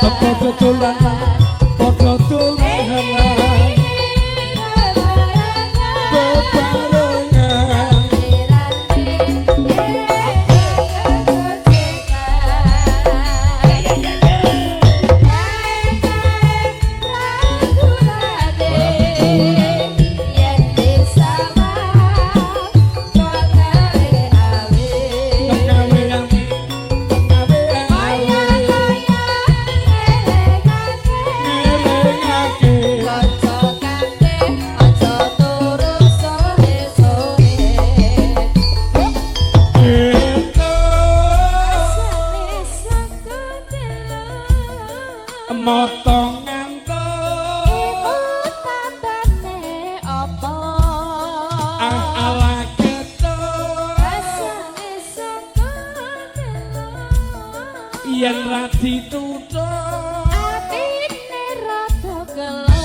Padha dolanan, padha dolanan. Bebarengan. Motong ngantuk ibu tambane apa ala ketok rasane sakotelo yen ra dituthuk atine rada gelo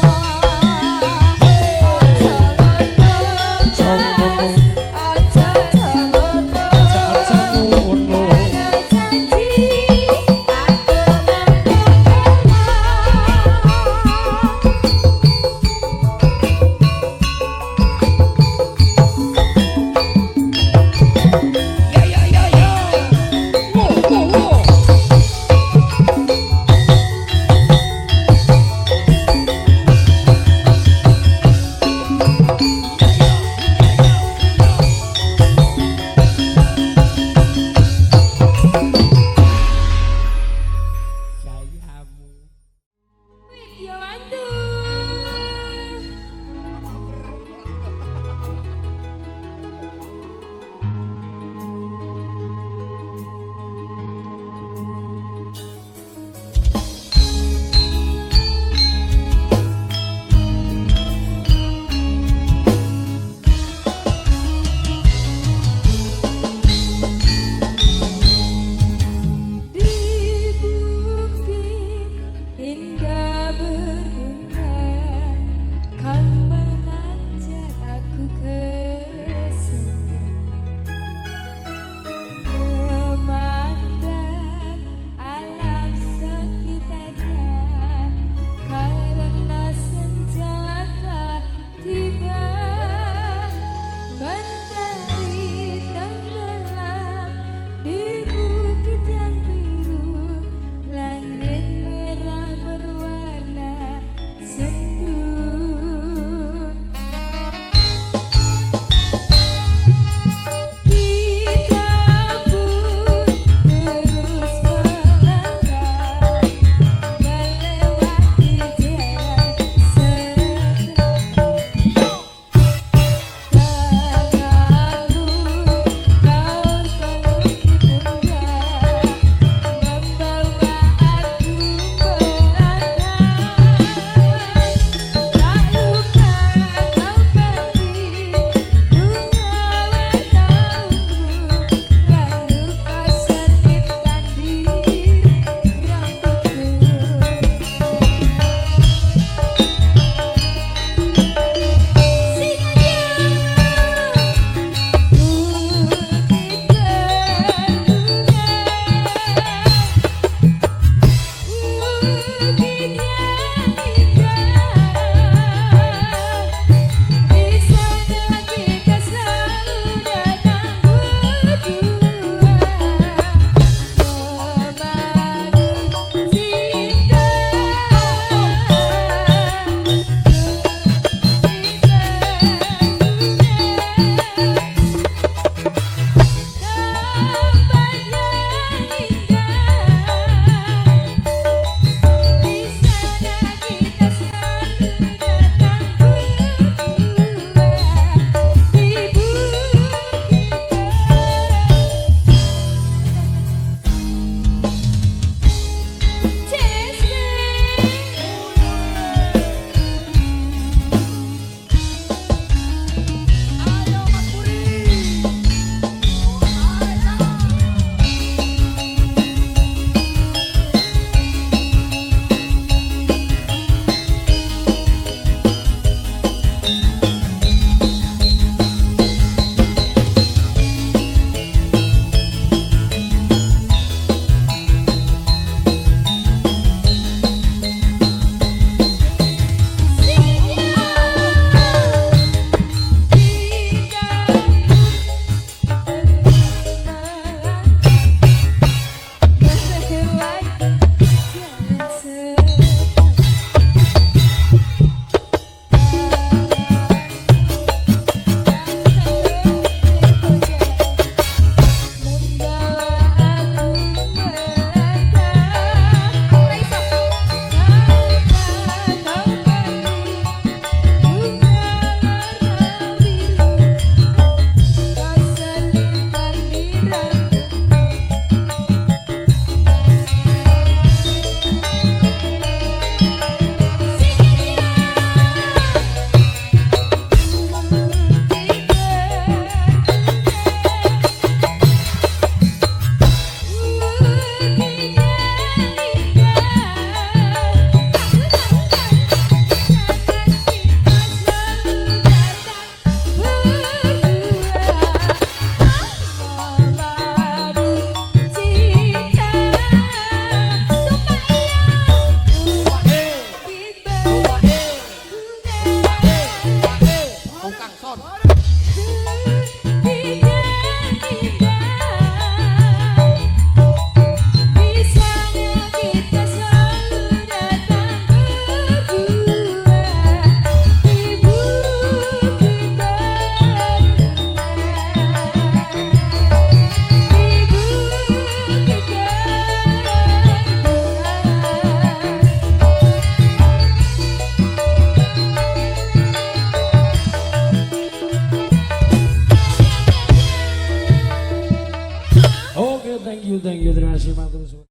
terima kasih matur suwun.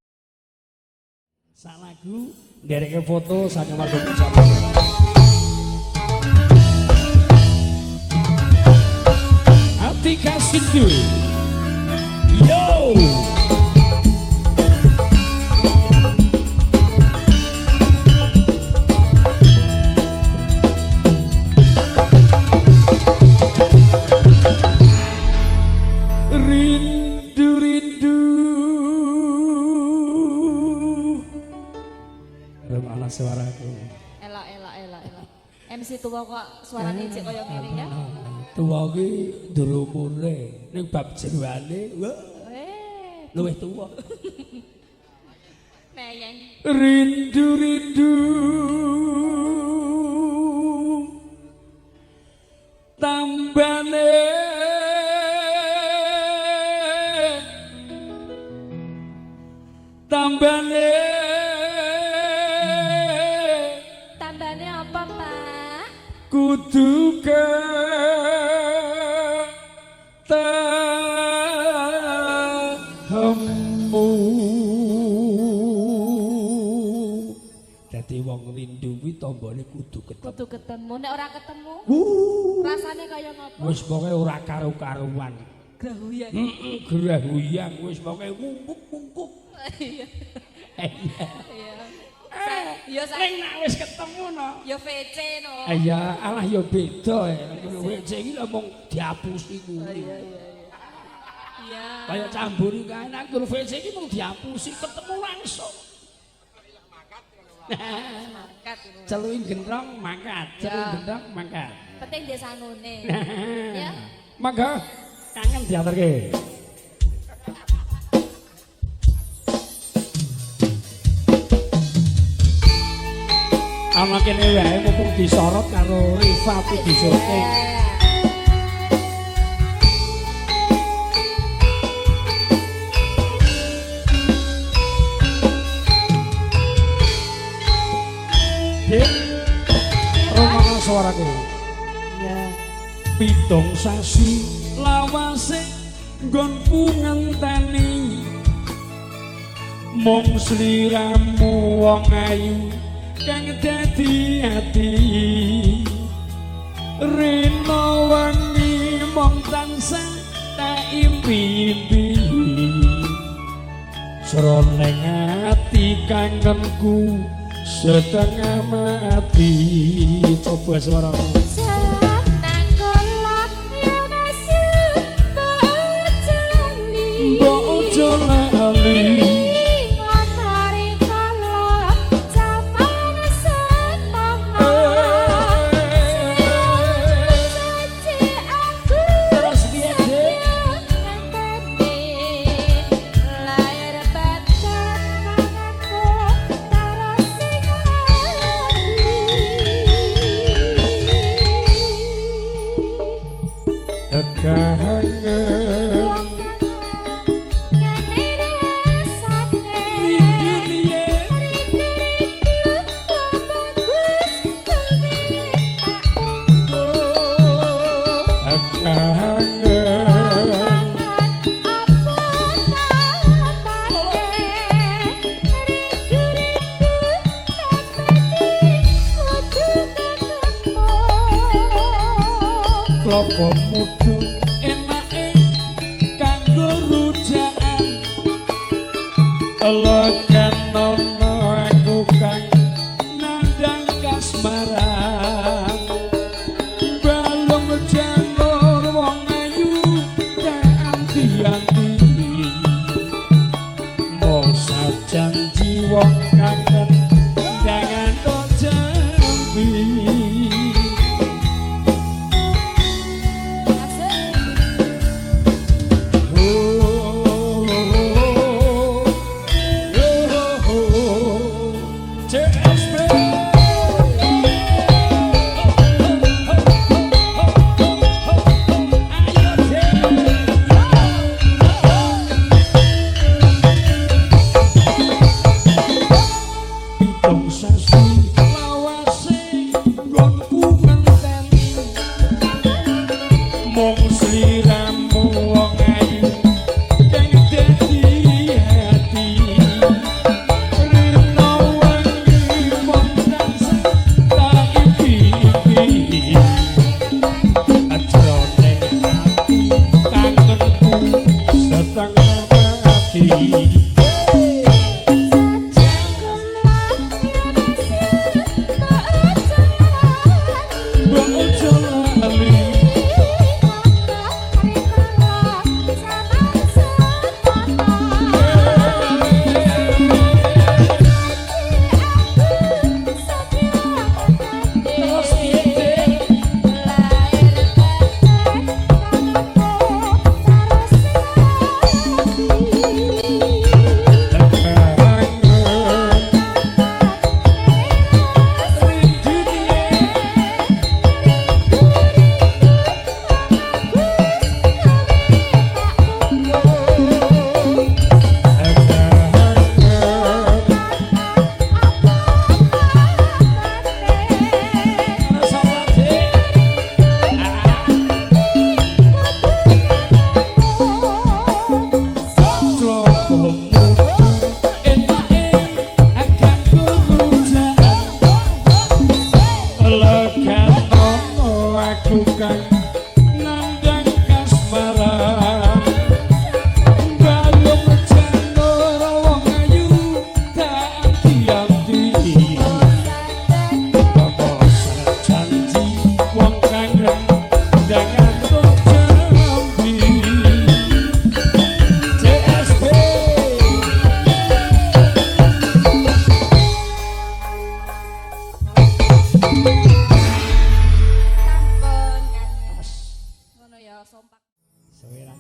Sak lagu ndereke foto saking warga Jawa. Atika Sindu. Yo. Suaraku. Elak. MC tua kok suarane cek kaya ngene ya. Tua ki nduru umure ning bab jeroane luwih tua. Meyeng. Rindu tambane apa, Pak? Kudu ketemu. Dadi wong rindu kuwi tombone kudu ketemu. Kudu ketemu, nek ora ketemu rasane kaya ngopo? Wis pokoke ora karo-karuan. Grahuyang. Grahuyang wis pokoke mumpuk-mumpuk. Iya. Iya. Ya ning nek wis ketemu no. Ya VC no. Iya, alah ya beda ya. VC iki lho mung diapusi kuwi. Iya. Iya. Kaya camburi kae nek VC iki mung diapusi ketemu langsung. Makat. Celuin gendrong mangkat, celuin gendrong mangkat. Penting desanune. Ya. Mangga kangen diaturke. Ana kene wae mumpung disorot karo Rifa Pidi syuting. Rumah suaraku. Ya. Pitung sasi lawase nggonku ngenteni mung sliramu wong ayu kang dadi ati rino wengi mung tansah tak impi-impi sroneng ati kangenku setengah mati. Coba suaramu. Mbok ojo lali klopo mudun enake kanggo rujakan lekan nono aku kang nandang kasmaran balung janur wong ayu kanthi-anthi mau sajanji wong kangen jangan to jambi.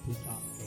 dibukake.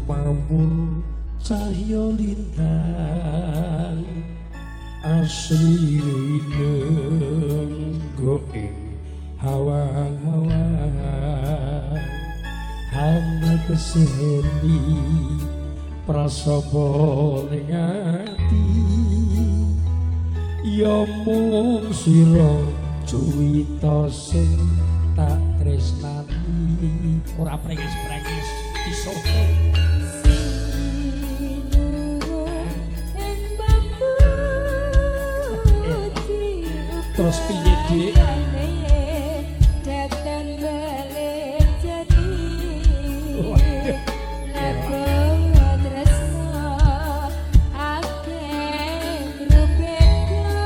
Sumambur cahya lintang asli nenggo ing hawa-hawa hana keseni prasapa ning ati ya mung sira cuwita sing tak tresnani ora prengis-prengis iso terus piye dik datang balik jadi lagu tresno akeh rubeka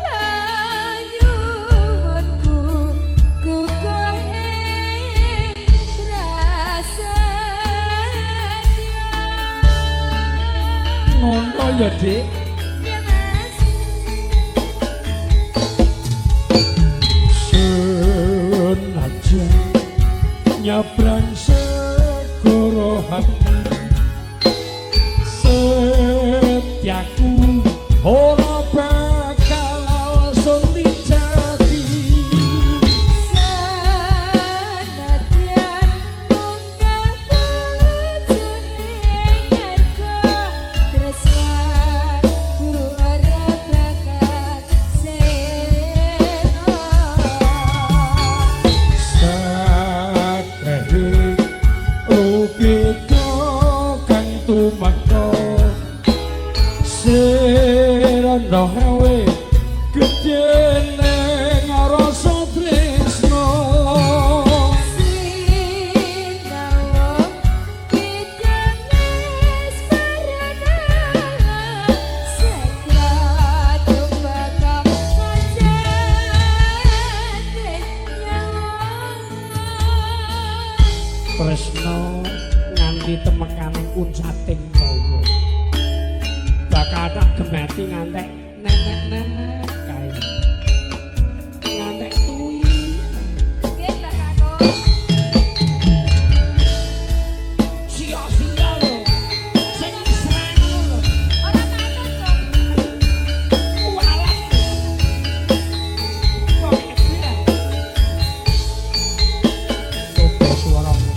panyuwunku kukuh ing rasanya ngono ya dik nyabrang segoro hati setiaku ora bakal langsung dijadi sanadyan munggah bojone ngargo tresnaku ora bakal seno kang tumako serana hawe gedhe ning rasa tresno sinawa pijamis parana sakrat bakal ngajane nyawa tresno nganti temekaning kuncating kawa bakal tak gemati ngantek nenek-nenek kae ngantek tuwi nggih Mbak Kako sia-sia lho sing serang lho ora takut kok walah kok epiye opo suaramu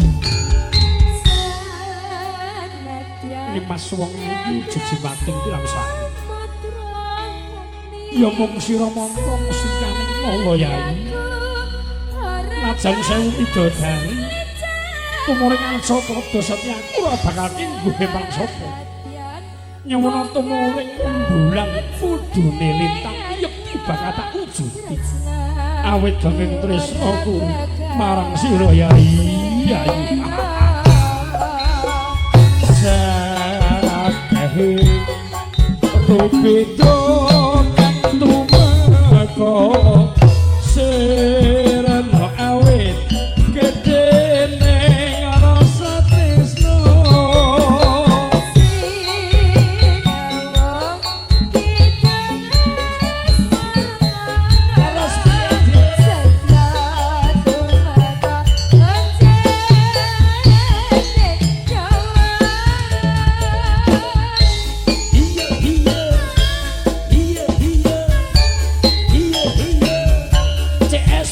sanadyan limas wong iki jejimating pirang sari matrang ya mung sira montong singkaning mawa yai lajeng sewu bidodari tumuring angsata dosatyaku ora bakal ingguhe pangsapa nyuwun tumuring rembulan kudune lintang iki bakal tak wujuti awit dongeng tresnaku marang sira yai yai sakehe rubeda kang tumeka serana awit gedhe ning rasa tresno sinawa pijamis parana sakrat bakal ngajane nyawa iya CS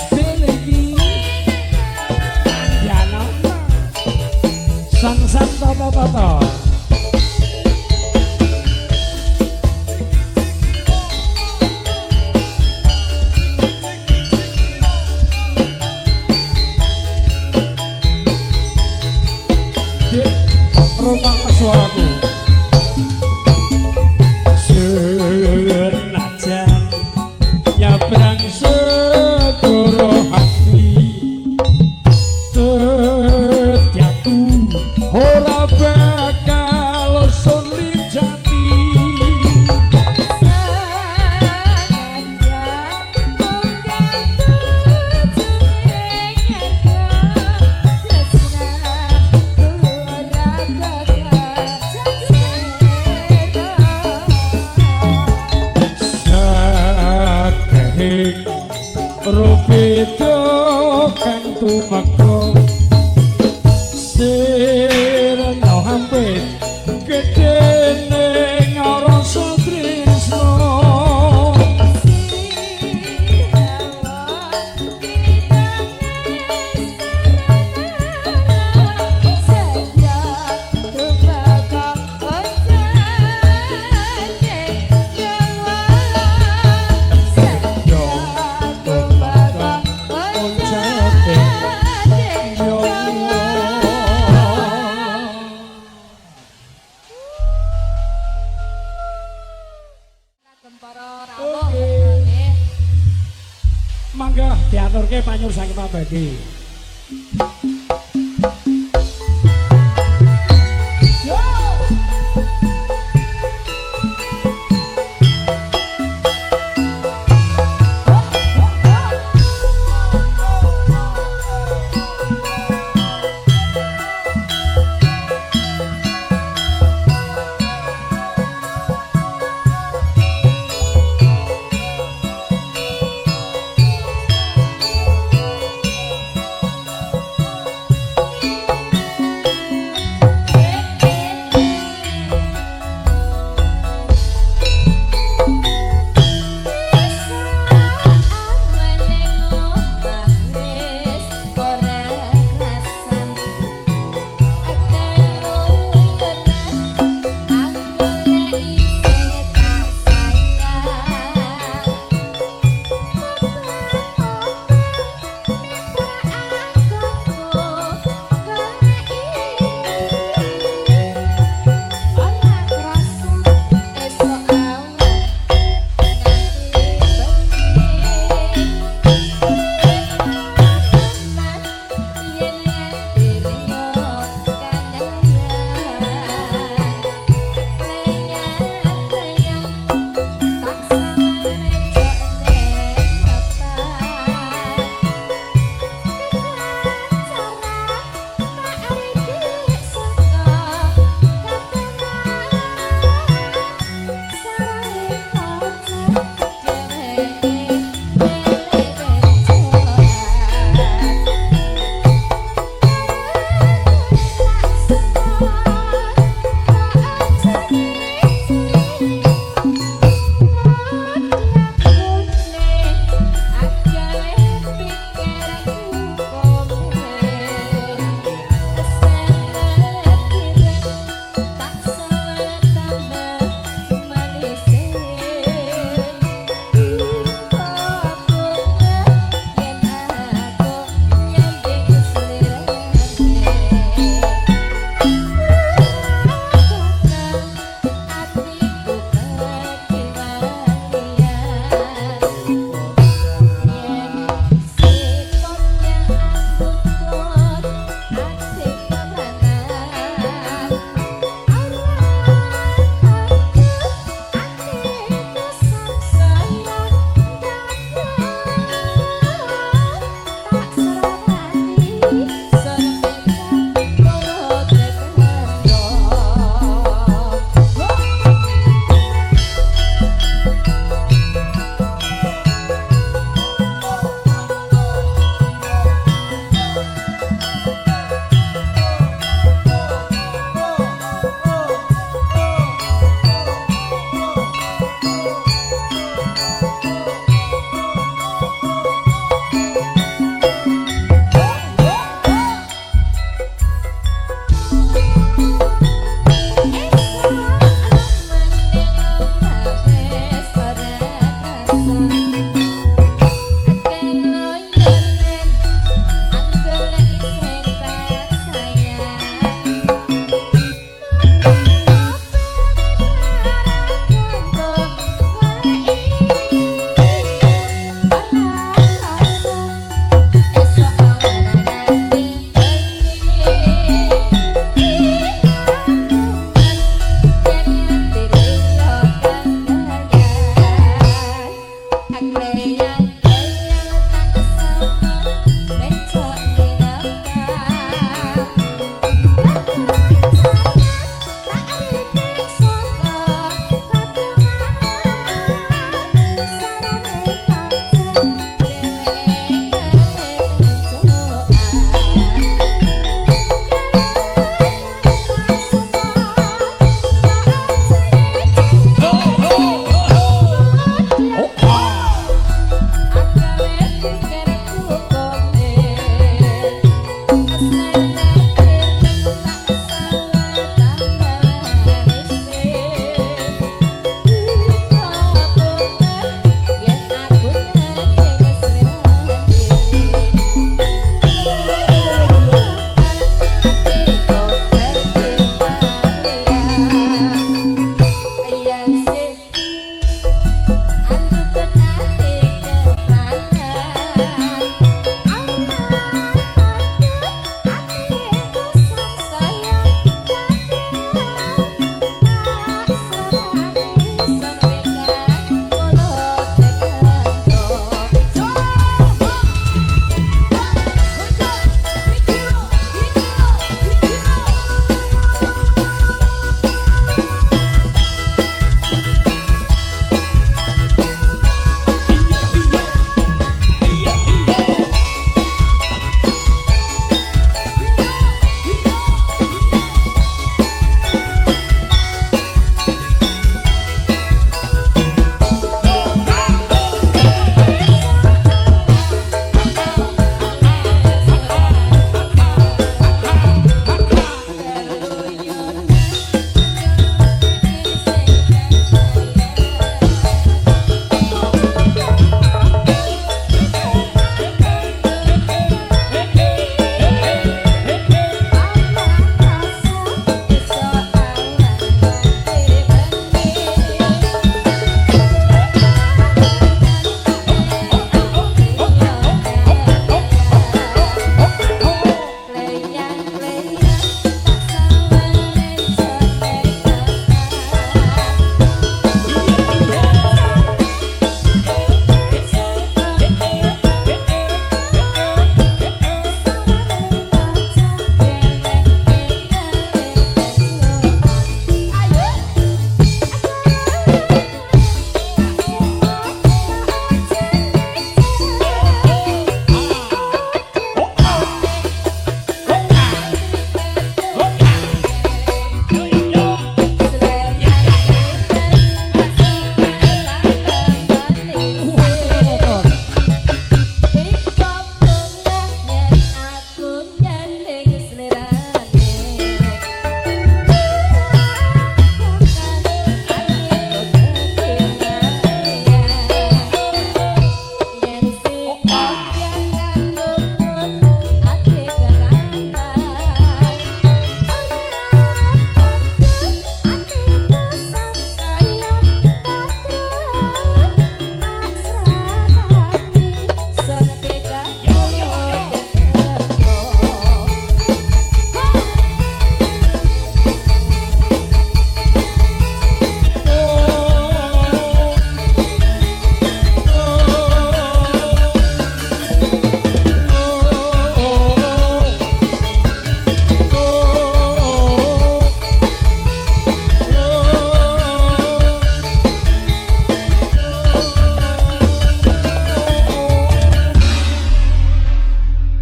Rupito kang tumekto sirna hampir gedene rasa tresno mangga diaturke panyur saking mabadi.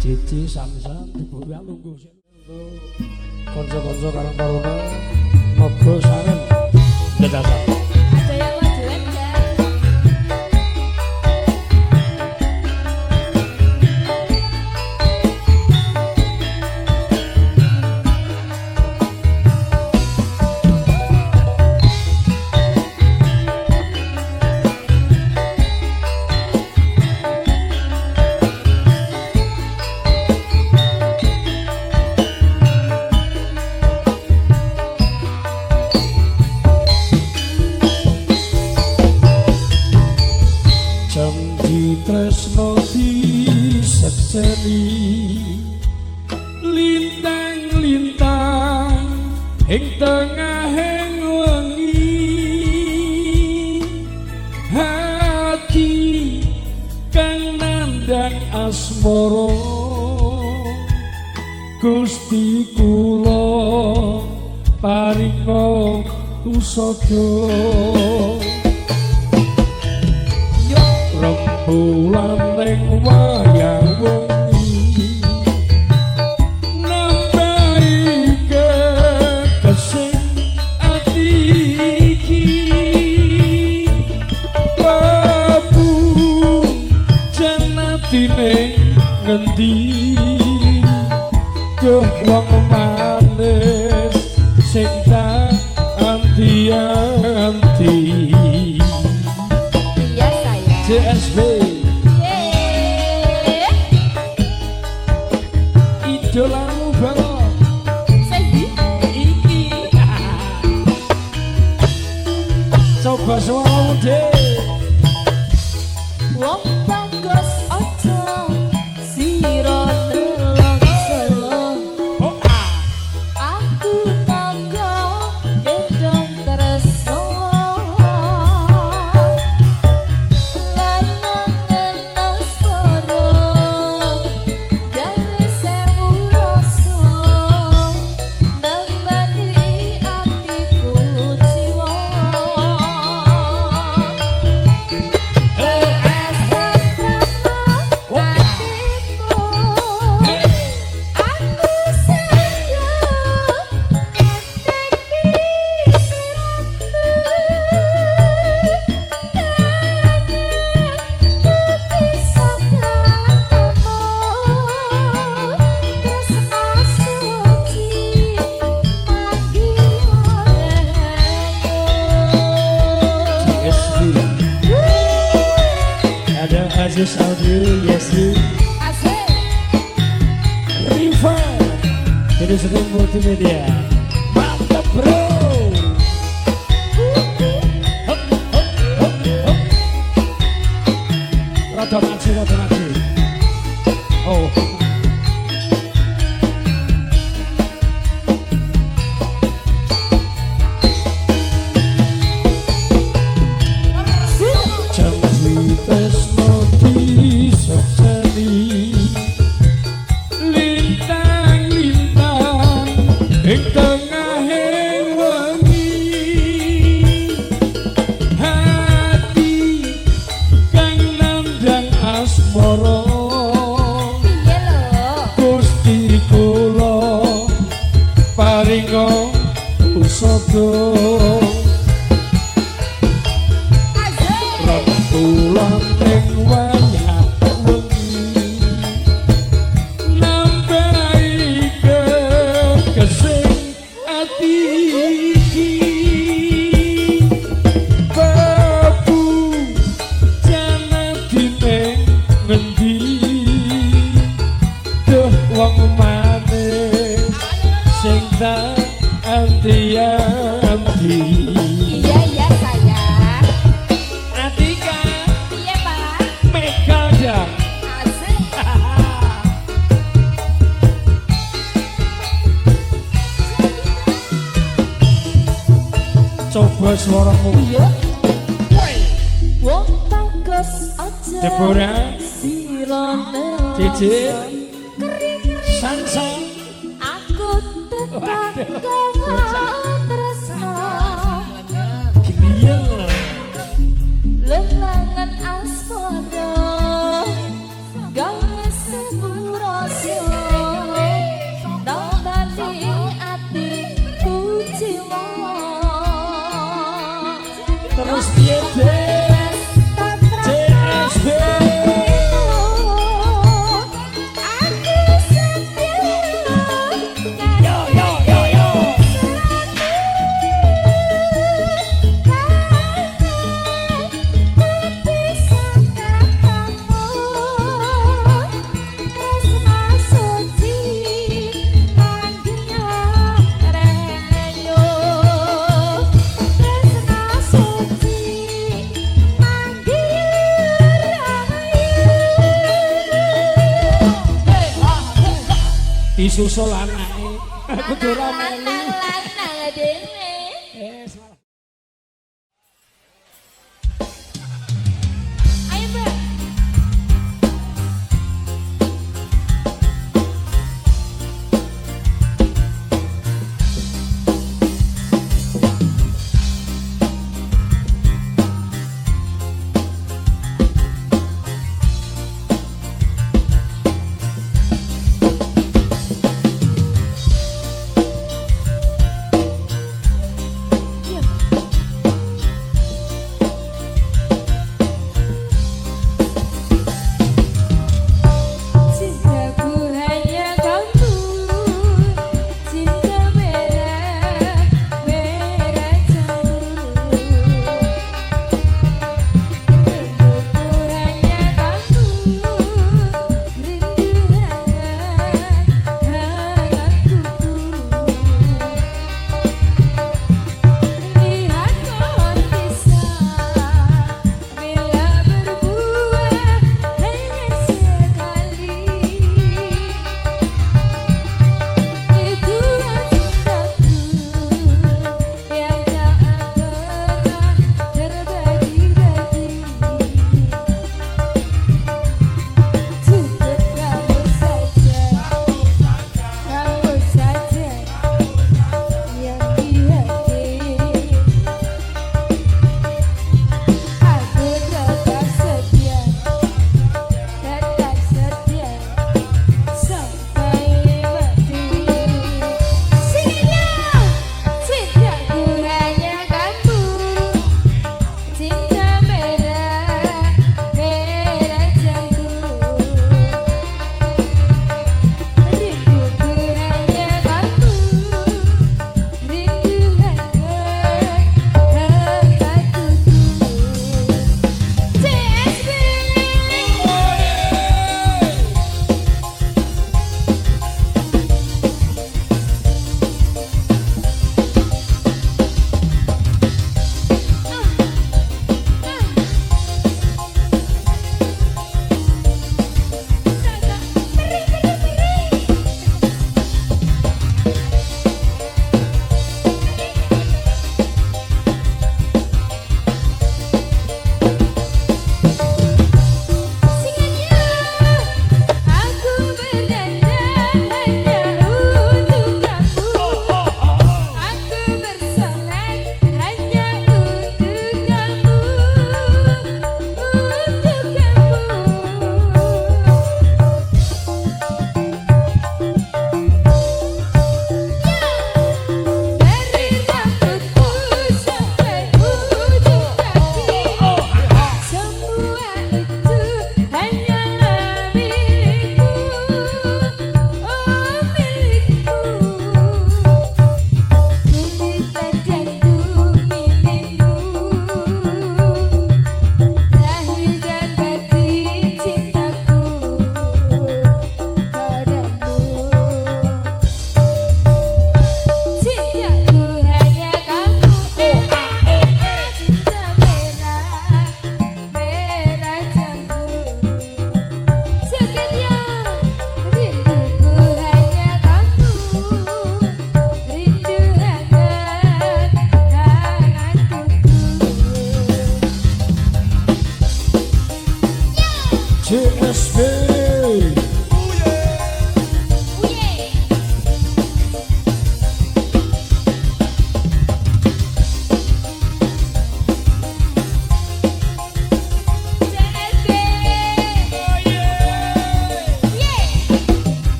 Cici Samsan diburi lungguh konco-konco karang taruna Mogo Saren Dadasan Ada yang majuan ya. tresno disekseni lintang-lintang ing tengahing wengi hati kang nandhang asmara Gusti kula paringa usada rembulan ning wayah wengi nambahi kekesing ati iki babu janatine ngendi duh wong manis sing tak anti-anti CSB idolamu banget iki coba suaramu deh wong bagus aja sira delok selong aku tangga gendong tresno Aziz Audio, yes you asik Riva jadi sering multimedia mantap bro hop hop hop hop rada ngaji oh ing tengahing wengi hati kang nandhang asmara piye lho Gusti kula paringa usada rembulan ing wayah wengi nambahi kekesing iki babu janatine ngendi duh wong manis sing tak anti-anti iya sayang Atika piye Pak Mega dang asik coba suaramu iya wong bagus aja Deborah sirone Cici Sansan aku tetap tresno gini lenangan asmara gawe sepuro disusul anake. Kudu ora melu. Lanang dhewe. Ayo, Mbak. Iya.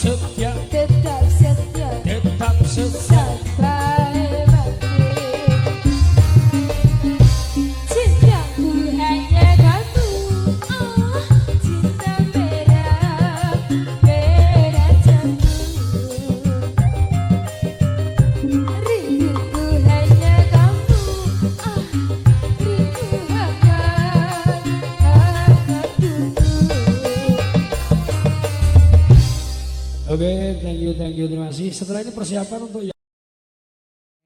setia, tetap setia tetap setia. sampai mati. Cintaku hanya kamu, oh cinta merah merah jantung. Rinduku hanya kamu, oh rindu akan tunggu. Oke, thank you, terima kasih. Setelah ini persiapan untuk yang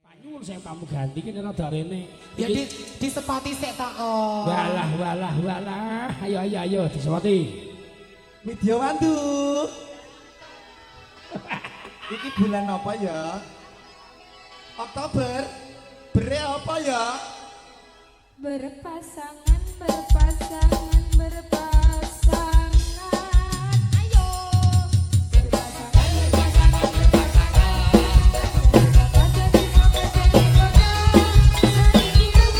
panyul saya kamu ganti kan rada rene. Ya disepati sik tak oh. Walah. Ayo disepati. Widya Wandu. Iki bulan apa ya? Oktober. Bere apa ya? Berpasangan, berpasangan, berpasangan. Ayo. Berpasangan, berpasangan, berpasangan. Berpasangan di mana jadi kota. Hari kita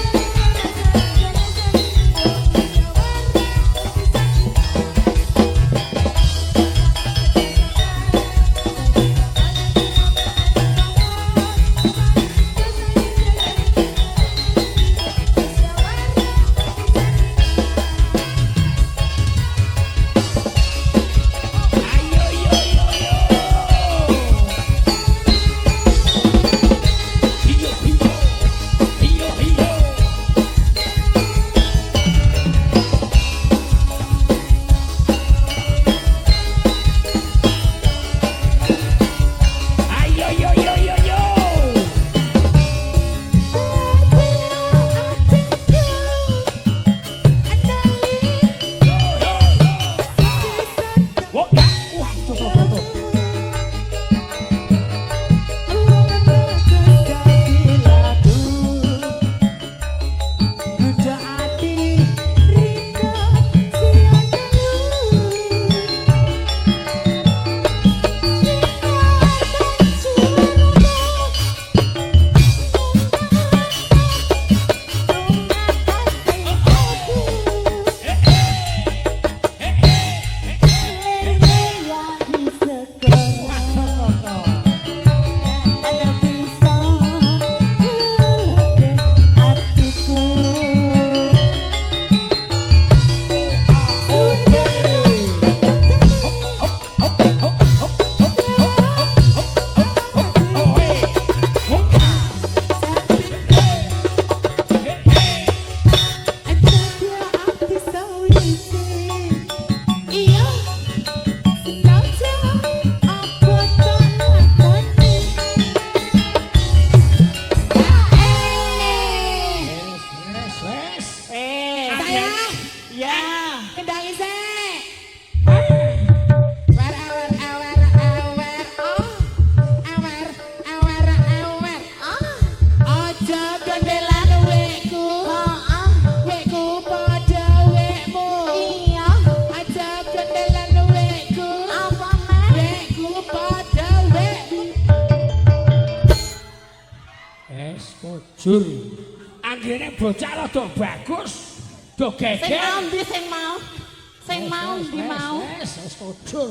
Jur, anggene bocah rada bagus, do geger. Sing mau ndi sing mau? Sing mau ndi mau? Wes kocur.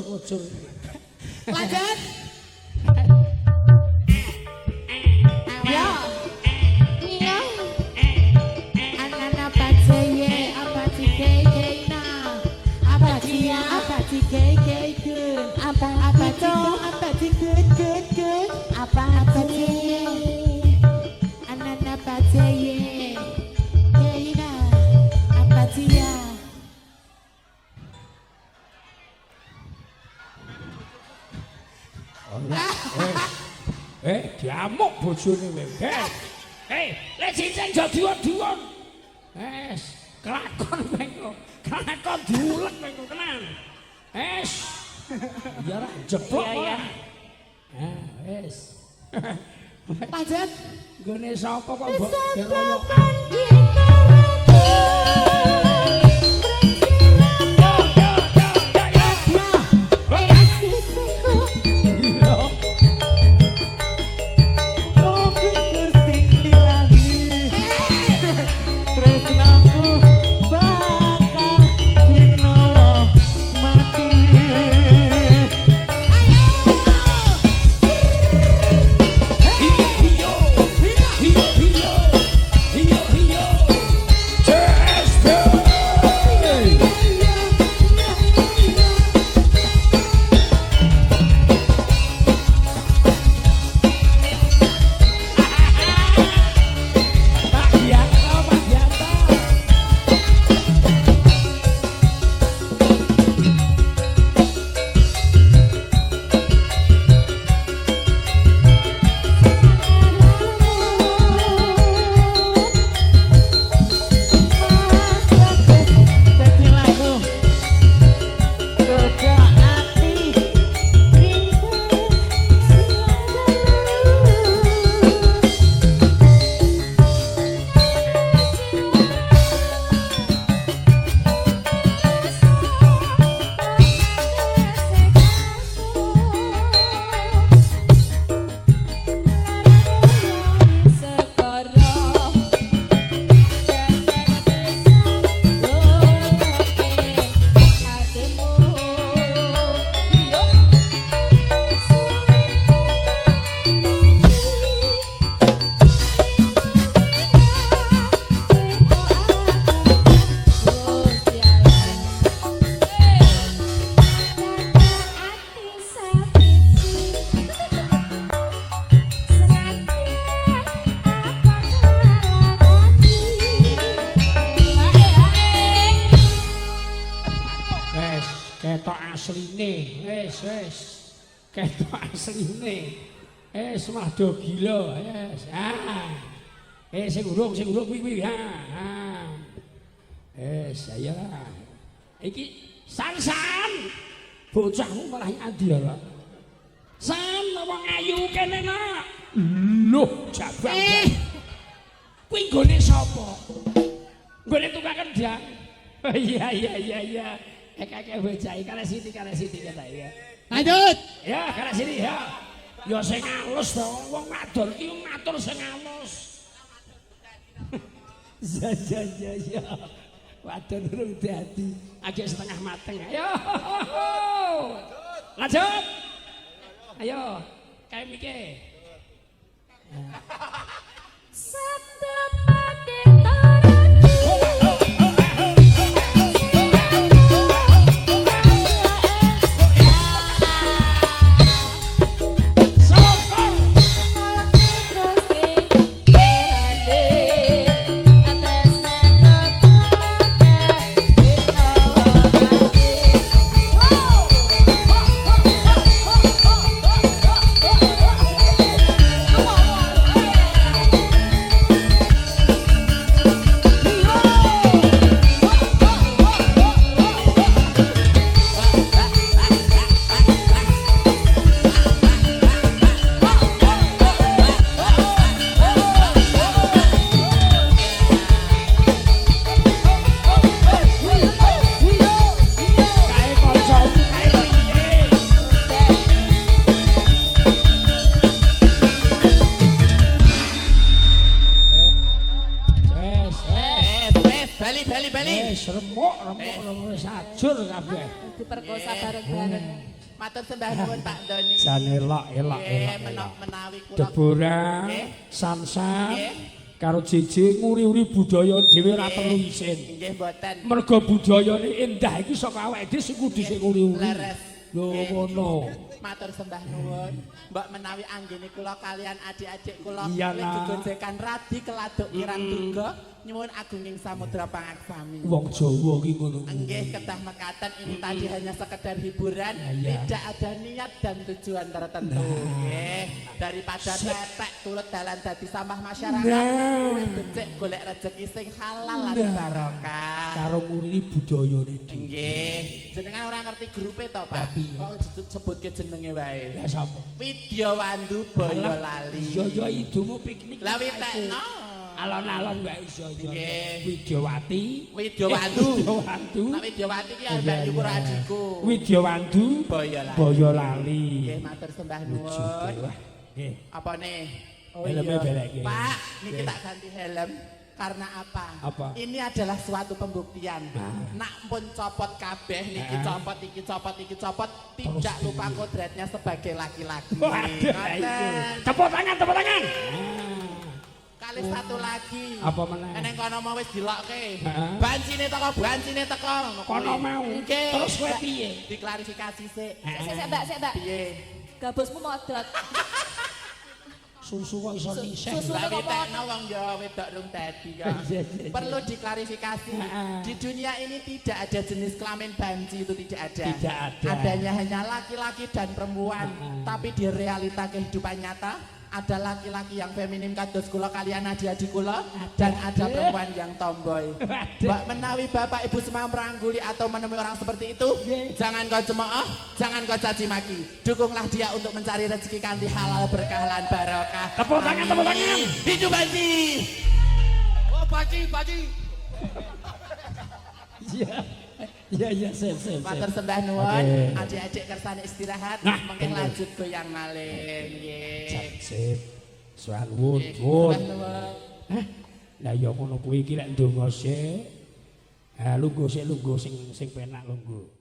Lanjut. Ya. Iya. Anana paceye, apa cikekena? Apa dia, apa cikekeken? Apa to, apa cikekeken? Apa cikekeken? Anana paceye, kena? Apa dia? Diamuk bojone kowe. Lek cincin aja diwon-diwon. Kelakon kowe. Kelakon diulek kowe tenan. Ya ra jeblok ya. Wes. Lanjut. Gone sapa kok mbok kaya wis. Ketok asline. Malah do gila, yes. Sing urung kuwi. Saya. Iki San. Bocahmu malah nyandi lho. San wong ayu kene nak. Loh, jabang. Kuwi nggone sapa? Nggone tukang kendang. Iya. Kakek bocah iki kare siti kata ya. Lanjut. Ya, kare sini ya. Ya sing alus to, wong wadon iki ngatur sing alus. Ya. Wadon urung dadi, agek setengah mateng. Ayo. Lanjut. Ayo, kae mike. Sabda pade tarani. Remuk sajur kabeh. Diperkosa bareng-bareng. Matur sembah nuwun Pak Doni. Jan elok. Menawi kula Deborah, Samsan karo JJ nguri-uri budaya dhewe ora perlu isin. nggih mboten. Mergo budayane endah iki saka awake dhewe sing kudu sing nguri-uri. Leres. Lho ngono. Matur sembah nuwun. Mbok menawi anggene kula kalian adik-adik kula Iya, wis nah. digojekan radi keladuk kirang durga nyuwun agunging samudra pangaksami. Wong Jawa iki ngono. Nggih kedah mekaten ini tadi hanya sekedar hiburan, Iya. tidak ada niat dan tujuan tertentu. Nggih, daripada tetek turut dalan dadi sampah masyarakat, luwih becik golek rejeki sing halal lan barokah. Karo nguri budayane dhewe. Nggih, jenengan ora ngerti grupe to, Pak? Kok sebutke jenenge wae. Ya sapa? Widyawandu Boyolali. Ya idumu piknik. Lah witekno. Alon-alon wae iso. Nggih. Widyawati. Widyawandu. Widyawandu. Nek Widyawati ki arep nyukur adikku. Widyawandu Boyolali. Boyolali. Nggih, matur sembah nuwun. Nggih. Apa nih? Helmnya belekke. Pak, niki tak ganti helm. Karena apa? Apa? Ini adalah suatu pembuktian. Nak pun copot kabeh, niki copot, iki copot, iki copot, tidak lupa kodratnya sebagai laki-laki. Ngoten. Tepuk tangan. Kali satu lagi. Apa meneh? Eneng kono mau wis dilokke. Heeh. Bancine teko. Kono mau. Nggih. Terus kowe piye? Diklarifikasi sik. Sik, Mbak. Piye? Gabusmu modot. Susu kok iso niseh. Susu Lah kok witekno wong ya wedok rung dadi ya. Iya. Perlu diklarifikasi. Di dunia ini tidak ada jenis kelamin banci, itu tidak ada. Tidak ada. Adanya hanya laki-laki dan perempuan. Tapi di realita kehidupan nyata ada laki-laki yang feminim kados kula kalian adik-adik kula dan ada perempuan yang tomboy. Mbak menawi Bapak Ibu semua merangguli atau menemui orang seperti itu, jangan kau cemooh, jangan kau caci maki. Dukunglah dia untuk mencari rezeki kanthi halal berkah lan barokah. Tepuk tangan. Hidup Banci. Oh, Banci. Iya, sip. Matur sembah nuwun, Oke. adik-adik kersane istirahat, Nah, mungkin bener. lanjut goyang malih. Nggih. Sip. Suwun. Sembah nuwun. Lah ya ngono kuwi iki lek ndonga sik. Lungguh sik sing penak lungguh.